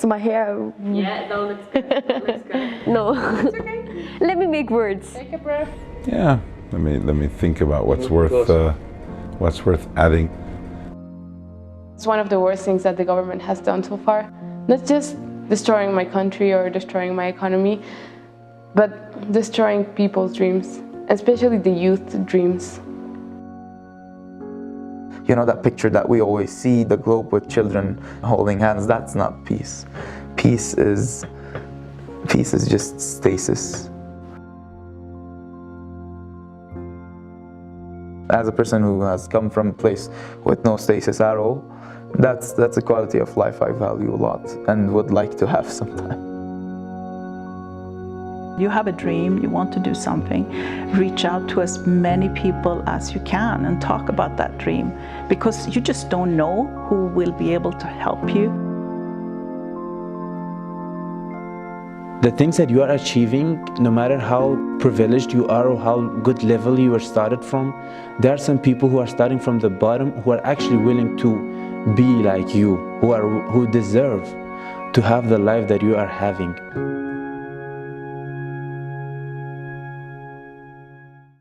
Is my hair? Yeah, that looks good. That looks good. No. It's okay. Let me make words. Take a breath. Yeah, let me think about what's worth adding. It's one of the worst things that the government has done so far. Not just destroying my country or destroying my economy, but destroying people's dreams, especially the youth dreams. You know, that picture that we always see, the globe with children holding hands, that's not peace. Peace is just stasis. As a person who has come from a place with no stasis at all, that's a quality of life I value a lot and would like to have sometime. You have a dream, you want to do something, reach out to as many people as you can and talk about that dream, because you just don't know who will be able to help you. The things that you are achieving, no matter how privileged you are or how good level you are started from, there are some people who are starting from the bottom who are actually willing to be like you, who deserve to have the life that you are having.